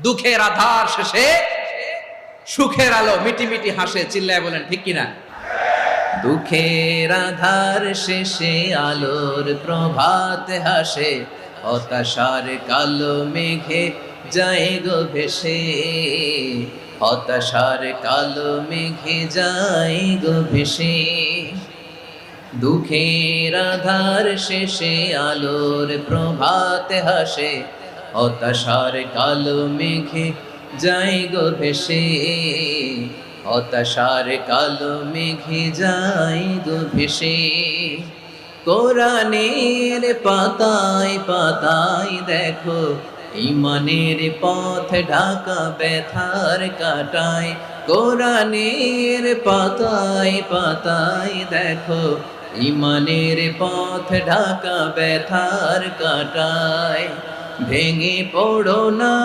দুঃখের আধার শেষে সুখের আলো মিটি মিটি হাসে, চিল্লায় বলেন ঠিক কিনা? দুঃখের আধার শেষে আলোর প্রভাত হাসে, হতাশার কালো মেঘে যায় গো ভেসে, হতাশার কালো মেঘে যায় গো ভেসে। দুঃখের আধার শেষে আলোর প্রভাত হাসে, হতাশার কালো মেঘে যায় গো ভেসে, হতাশার কালো মেঘে যায় গো ভেসে। কোরআনের পাতায় পাতায় দেখো ঈমানের পথ ঢাকা ব্যথার কাটায়, কোরআনের পাতায় পাতায় দেখো ঈমানের পথ ঢাকা ব্যথার কাটায়। ভেঙে পড়ো না